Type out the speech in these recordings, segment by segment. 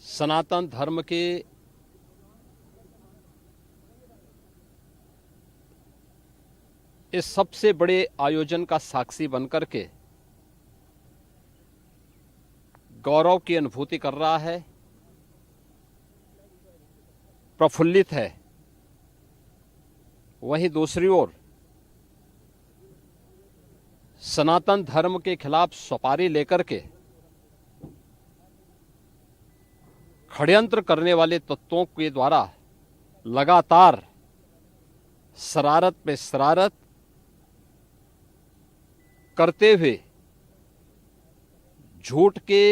सनातन धर्म के इस सबसे बड़े आयोजन का साक्षी बनकर के गौरव की अनुभूति कर रहा है, प्रफुल्लित है। वहीं दूसरी ओर सनातन धर्म के खिलाफ सपारी लेकर के षड्यंत्र करने वाले तत्वों के द्वारा लगातार शरारत पे शरारत करते हुए झूठ के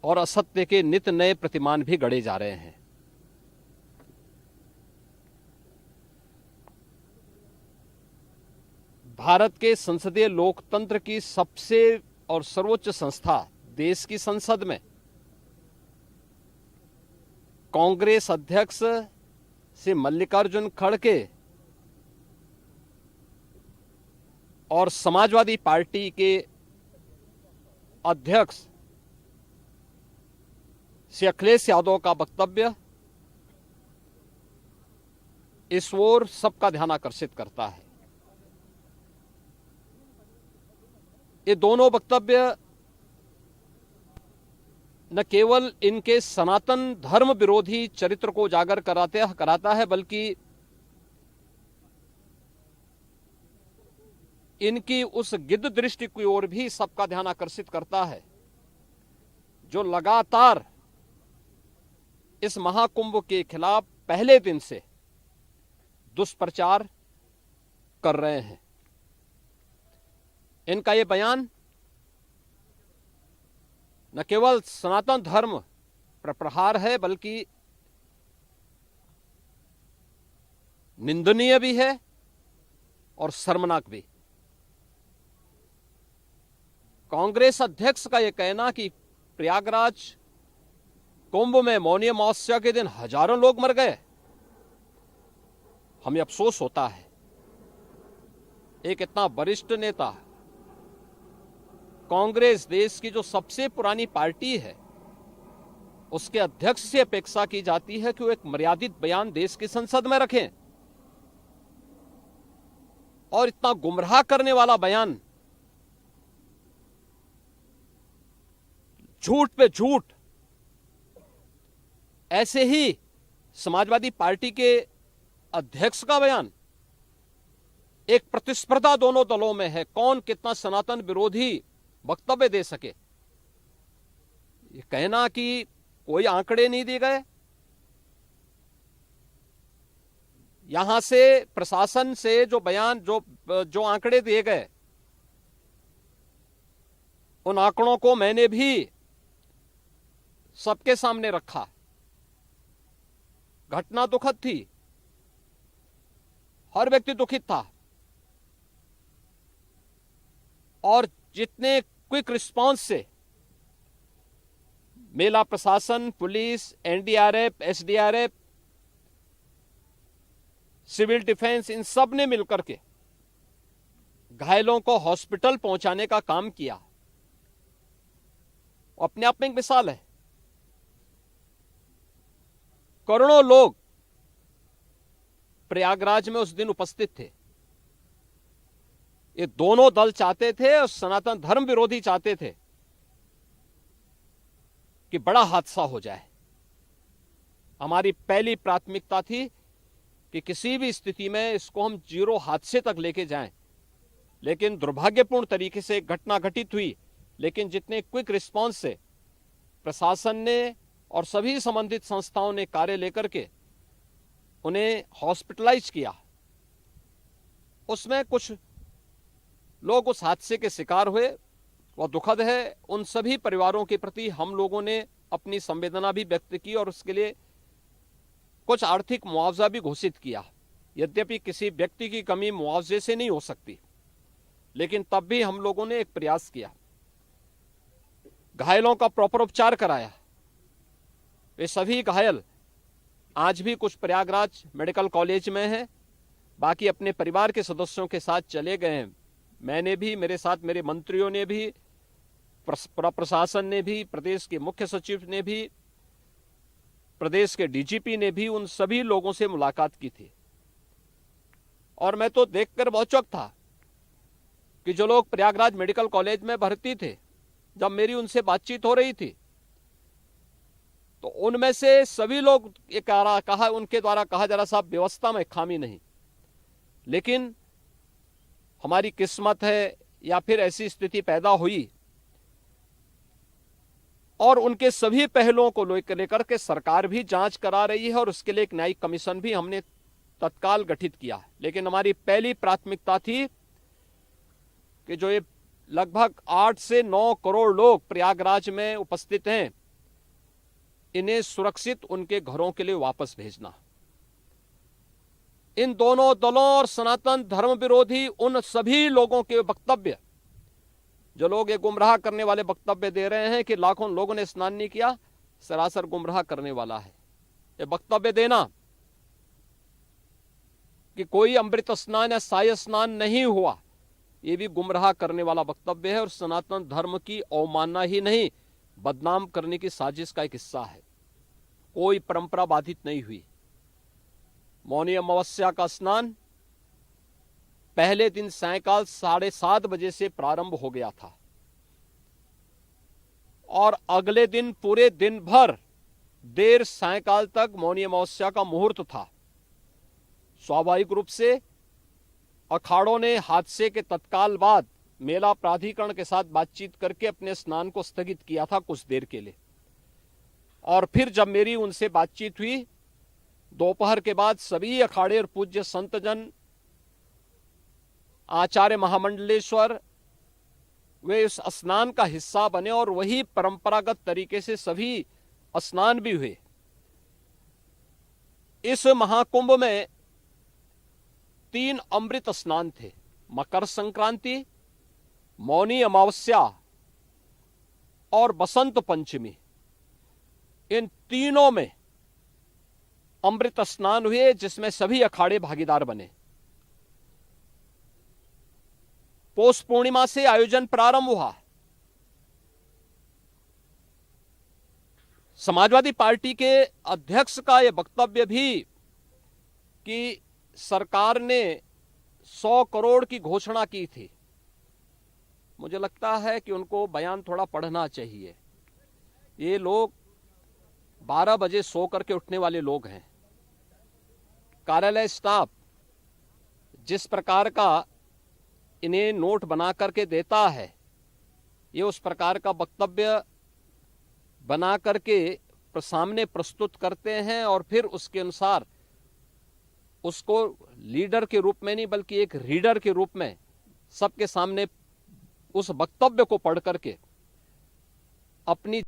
और असत्य के नित नए प्रतिमान भी गढ़े जा रहे हैं। भारत के संसदीय लोकतंत्र की सबसे और सर्वोच्च संस्था देश की संसद में कांग्रेस अध्यक्ष श्री मल्लिकार्जुन खड़गे और समाजवादी पार्टी के अध्यक्ष श्री अखिलेश यादव का वक्तव्य इस ओर सबका ध्यान आकर्षित करता है। ये दोनों वक्तव्य न केवल इनके सनातन धर्म विरोधी चरित्र को उजागर कराता है, बल्कि इनकी उस गिद्ध दृष्टि की ओर भी सबका ध्यान आकर्षित करता है जो लगातार इस महाकुंभ के खिलाफ पहले दिन से दुष्प्रचार कर रहे हैं। इनका ये बयान न केवल सनातन धर्म पर प्रहार है, बल्कि निंदनीय भी है और शर्मनाक भी। कांग्रेस अध्यक्ष का यह कहना कि प्रयागराज कुंभ में मौनी अमावस्या के दिन हजारों लोग मर गए, हमें अफसोस होता है। एक इतना वरिष्ठ नेता, कांग्रेस देश की जो सबसे पुरानी पार्टी है, उसके अध्यक्ष से अपेक्षा की जाती है कि वो एक मर्यादित बयान देश की संसद में रखें, और इतना गुमराह करने वाला बयान, झूठ पे झूठ। ऐसे ही समाजवादी पार्टी के अध्यक्ष का बयान, एक प्रतिस्पर्धा दोनों दलों में है, कौन कितना सनातन विरोधी वक्तव्य दे सके। ये कहना कि कोई आंकड़े नहीं दिए गए, यहां से प्रशासन से जो बयान जो आंकड़े दिए गए, उन आंकड़ों को मैंने भी सबके सामने रखा। घटना दुखद थी, हर व्यक्ति दुखित था, और जितने क्विक रिस्पांस से मेला प्रशासन, पुलिस, एनडीआरएफ, एसडीआरएफ, सिविल डिफेंस, इन सब ने मिलकर के घायलों को हॉस्पिटल पहुंचाने का काम किया, अपने आप में एक मिसाल है। करोड़ों लोग प्रयागराज में उस दिन उपस्थित थे। ये दोनों दल चाहते थे और सनातन धर्म विरोधी चाहते थे कि बड़ा हादसा हो जाए। हमारी पहली प्राथमिकता थी कि किसी भी स्थिति में इसको हम जीरो हादसे तक लेके जाएं, लेकिन दुर्भाग्यपूर्ण तरीके से घटना घटित हुई। लेकिन जितने क्विक रिस्पांस से प्रशासन ने और सभी संबंधित संस्थाओं ने कार्य लेकर के उन्हें हॉस्पिटलाइज किया, उसमें कुछ लोग उस हादसे के शिकार हुए, वह दुखद है। उन सभी परिवारों के प्रति हम लोगों ने अपनी संवेदना भी व्यक्त की और उसके लिए कुछ आर्थिक मुआवजा भी घोषित किया। यद्यपि किसी व्यक्ति की कमी मुआवजे से नहीं हो सकती, लेकिन तब भी हम लोगों ने एक प्रयास किया, घायलों का प्रॉपर उपचार कराया। वे सभी घायल आज भी कुछ प्रयागराज मेडिकल कॉलेज में हैं, बाकी अपने परिवार के सदस्यों के साथ चले गए हैं। मैंने भी, मेरे साथ मेरे मंत्रियों ने भी, प्रशासन ने भी, प्रदेश के मुख्य सचिव ने भी, प्रदेश के डीजीपी ने भी उन सभी लोगों से मुलाकात की थी। और मैं तो देखकर बहुत चौंक था कि जो लोग प्रयागराज मेडिकल कॉलेज में भर्ती थे, जब मेरी उनसे बातचीत हो रही थी तो उनमें से सभी लोग ये कहा उनके द्वारा कहा जा रहा साहब व्यवस्था में खामी नहीं, लेकिन हमारी किस्मत है या फिर ऐसी स्थिति पैदा हुई। और उनके सभी पहलुओं को लेकर के सरकार भी जांच करा रही है और उसके लिए एक न्यायिक कमीशन भी हमने तत्काल गठित किया है। लेकिन हमारी पहली प्राथमिकता थी कि जो ये लगभग 8 से 9 करोड़ लोग प्रयागराज में उपस्थित हैं, इन्हें सुरक्षित उनके घरों के लिए वापस भेजना। इन दोनों दलों और सनातन धर्म विरोधी उन सभी लोगों के वक्तव्य, जो लोग ये गुमराह करने वाले वक्तव्य दे रहे हैं कि लाखों लोगों ने स्नान नहीं किया, सरासर गुमराह करने वाला है। ये वक्तव्य देना कि कोई अमृत स्नान या साय स्नान नहीं हुआ, ये भी गुमराह करने वाला वक्तव्य है और सनातन धर्म की अवमानना ही नहीं, बदनाम करने की साजिश का एक हिस्सा है। कोई परंपरा बाधित नहीं हुई। मौनी अमावस्या का स्नान पहले दिन सायंकाल 7:30 बजे से प्रारंभ हो गया था और अगले दिन पूरे दिन भर देर सायंकाल तक मौनी अमावस्या का मुहूर्त था। स्वाभाविक रूप से अखाड़ों ने हादसे के तत्काल बाद मेला प्राधिकरण के साथ बातचीत करके अपने स्नान को स्थगित किया था कुछ देर के लिए। और फिर जब मेरी उनसे बातचीत हुई दोपहर के बाद, सभी अखाड़े और पूज्य संतजन, आचार्य महामंडलेश्वर, वे इस स्नान का हिस्सा बने और वही परंपरागत तरीके से सभी स्नान भी हुए। इस महाकुंभ में 3 अमृत स्नान थे, मकर संक्रांति, मौनी अमावस्या और बसंत पंचमी। इन तीनों में अमृत स्नान हुए जिसमें सभी अखाड़े भागीदार बने। पौष पूर्णिमा से आयोजन प्रारंभ हुआ। समाजवादी पार्टी के अध्यक्ष का यह वक्तव्य भी कि सरकार ने 100 करोड़ की घोषणा की थी, मुझे लगता है कि उनको बयान थोड़ा पढ़ना चाहिए। ये लोग 12 बजे सो करके उठने वाले लोग हैं। कार्यालय स्टाफ जिस प्रकार का इन्हें नोट बना करके देता है, ये उस प्रकार का वक्तव्य बना करके सामने प्रस्तुत करते हैं और फिर उसके अनुसार उसको लीडर के रूप में नहीं बल्कि एक रीडर के रूप में सबके सामने उस वक्तव्य को पढ़ करके अपनी